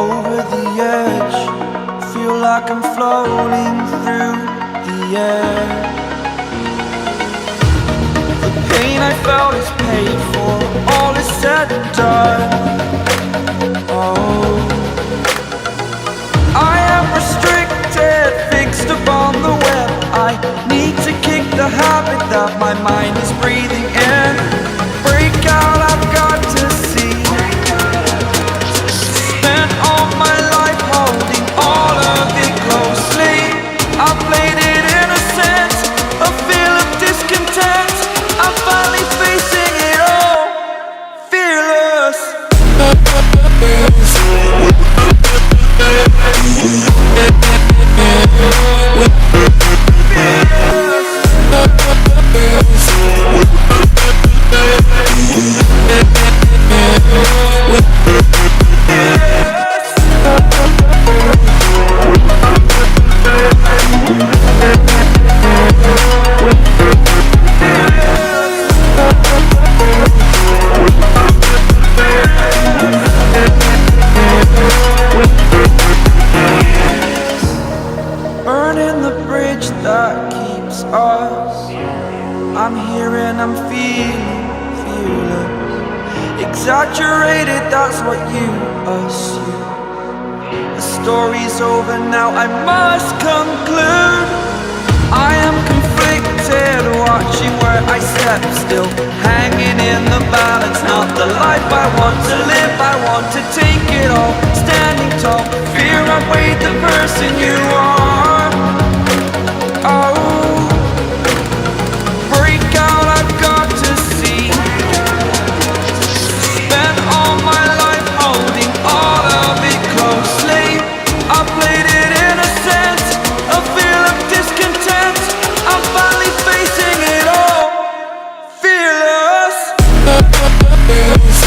over the edge. Feel like I'm floating through the air. The pain I felt is paid for, all is said and done. Oh, I am restricted, fixed upon the web. I need to kick the habit that my mind is breathing in. Break out, I've got to see. Spent all my life holding all of it closely. I played it innocent, a feel of discontent. I'm finally facing it all, fearless. Burning the bridge that keeps us. I'm here and I'm feeling fearless. Exaggerated, that's what you assume. The story's over now, I must conclude. I am conflicted, watching where I step still, hanging in the balance. Not the life I want to live, I want to take it all. Standing tall, fear outweighed the person you are. Oh, break out, I've got to see. Spent all my life holding all of it closely. I played it innocent, a feel of discontent. I'm finally facing it all, fearless. Fearless.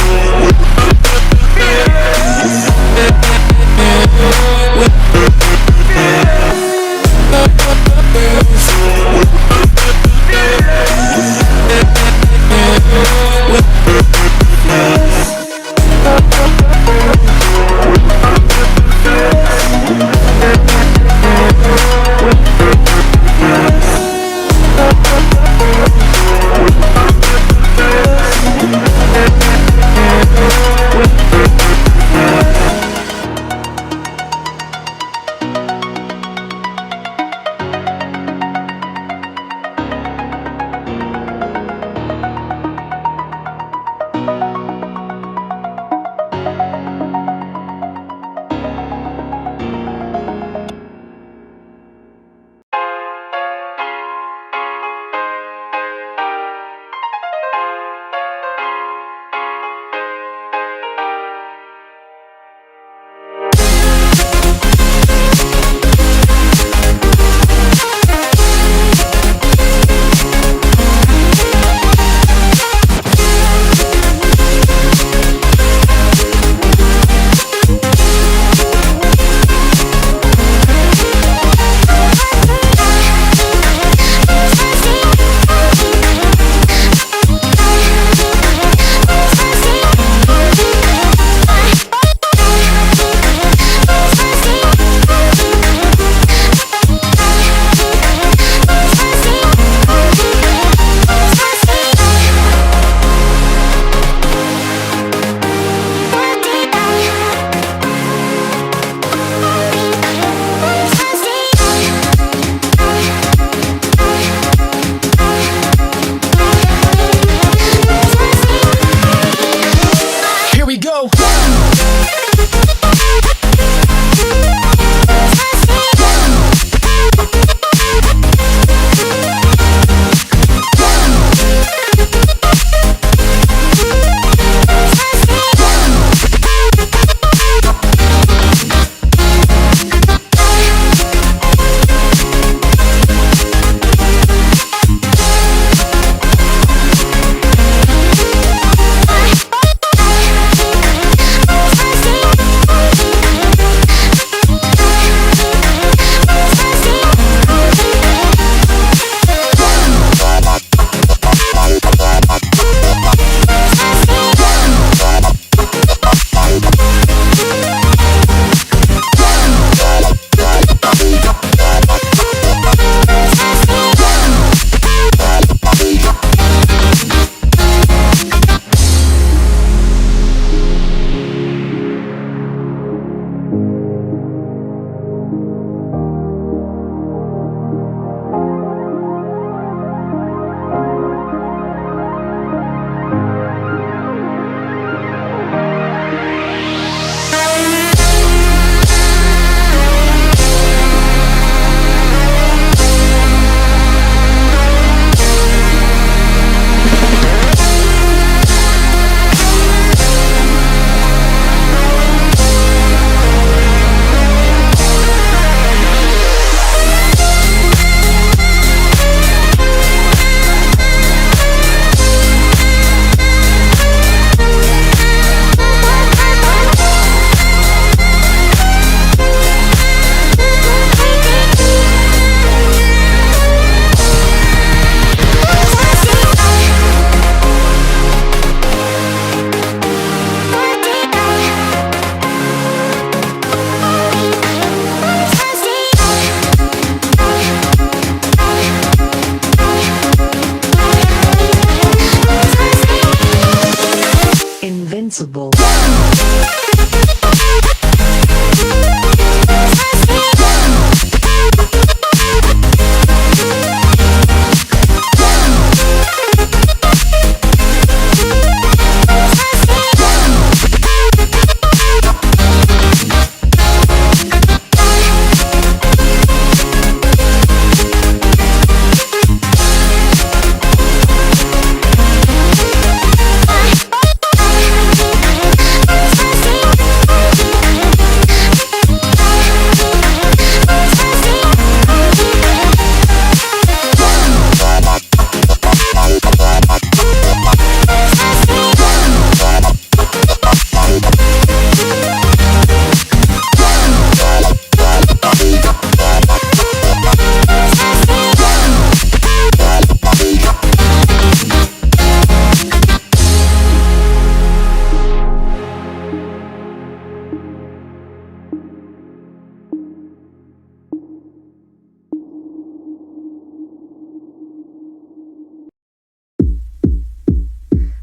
invincible.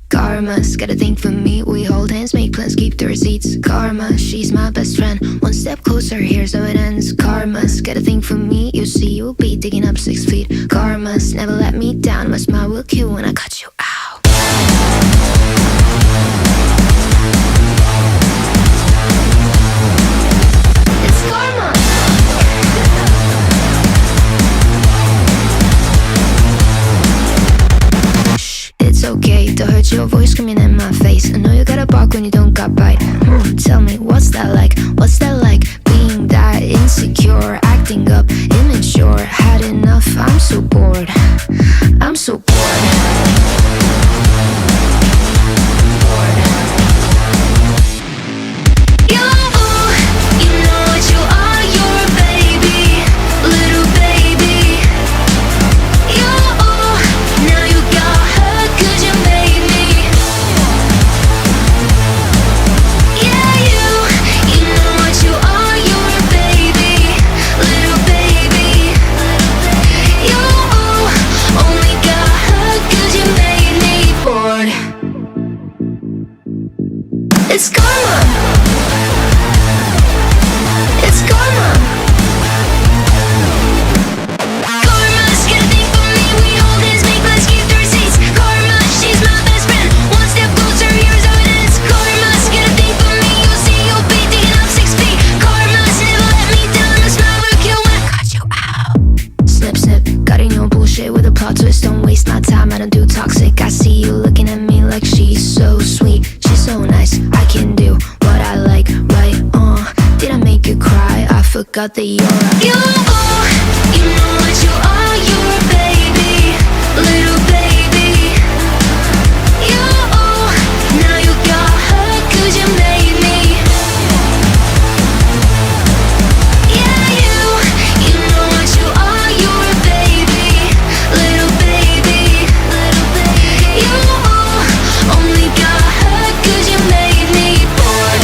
Karma's got a thing for me. We hold hands, make plans, keep the receipts. Karma, she's my best friend. One step closer, here's how it ends. Karma's got a thing for me. You see, you'll be digging up 6 feet. Karma's never let me down. My smile will kill when I cut you out. It's karma. It's okay to hurt your voice screaming in my face. I know you gotta bark when you don't got bite. Tell me, what's that like? What's that like? Being that insecure, acting up, immature. Had enough, I'm so bored. I'm so bored. You know what you are, you're a baby, little baby. Now you got hurt 'cause you made me. Yeah, you know what you are, you're a baby, little baby. You only got hurt 'cause you made me bored. It's karma. It's karma. Karma's got a thing for me. We hold hands, make plans, keep the receipts. Karma, she's my best friend. One step closer, here's how it ends. Karma's got a thing for me. You'll see, you'll be digging up 6 feet. Karma's never let me down. My smile will kill when I cut you out. Snip, snip, got in your bullshit with a plot twist. Don't waste my time, I don't do toxic. I see you looking at me like she's so sweet. She's so nice, I can do what I like, right? Did I make you cry? I forgot that you're a you know what you are, you're a baby, little baby. You now you got hurt 'cause you made me. Yeah, you know what you are, you're a baby, little baby. You only got hurt 'cause you made me bored.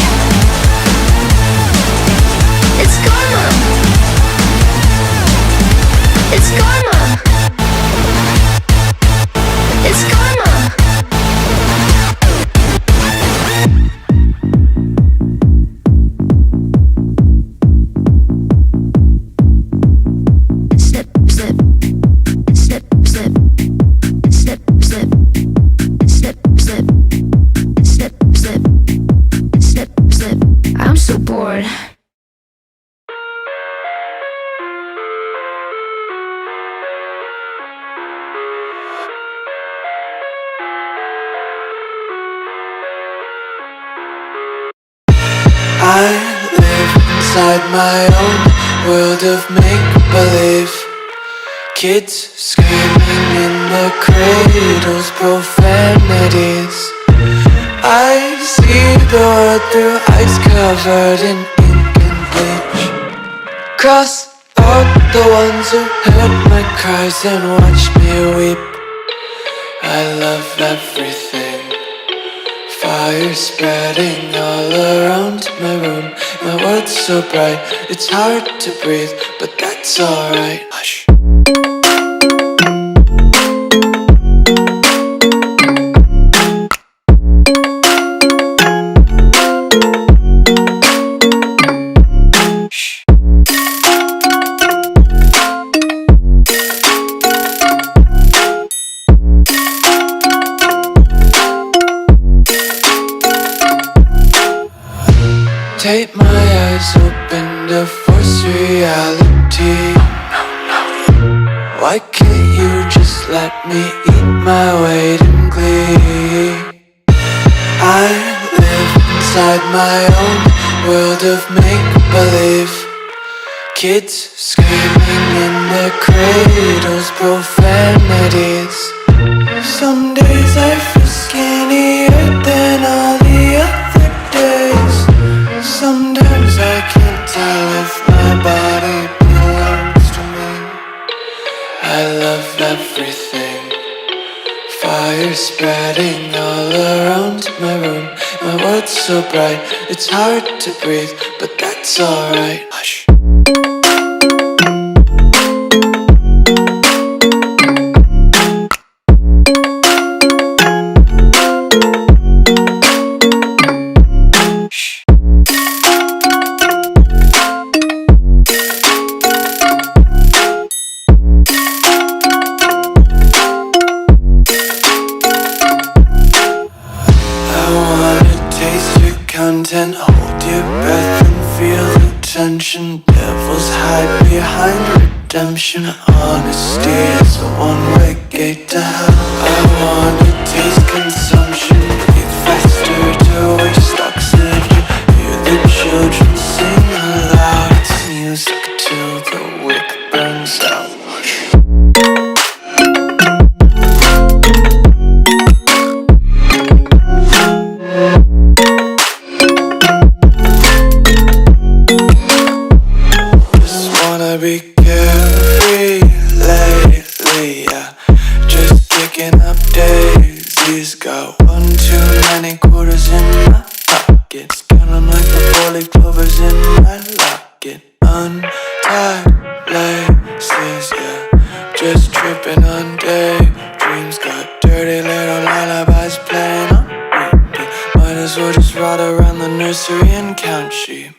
It's karma. It's karma. It's karma. Snip, snip, snip, snip, snip, snip, snip, snip, snip, snip, snip, snip. I'm so bored. I live inside my own world of make-believe. Kids screaming in the cradles, profanities. I see the world through ice covered in ink and bleach. Cross out the ones who heard my cries and watched me weep. I love everything. Fire spreading all around my room. My world's so bright, it's hard to breathe, but that's alright. Hush. hate my eyes open to force reality. Why can't you just let me eat my weight in glee? I live inside my own world of make-believe. Kids screaming in their cradles, profanities. Some days I feel skinnier than all the other days. Sometimes I can't tell if my body belongs to me. I love everything. Fire spreading all around my room. My world's so bright, it's hard to breathe, but that's alright. Hush. Content, hold your breath and feel the tension. Devils hide behind redemption. Honesty is a one-way gate to hell. I wanna taste consumption, breathe faster to waste oxygen. Hear the children sing aloud. It's music till the wick burns out. Be carefree lately, yeah. Just kicking up daisies. Got one too many quarters in my pockets. Count 'em like the 4-leaf clovers in my locket. Untied laces, yeah. Just tripping on daydreams. Got dirty little lullabies playing on repeat. Might as well just ride around the nursery and count sheep.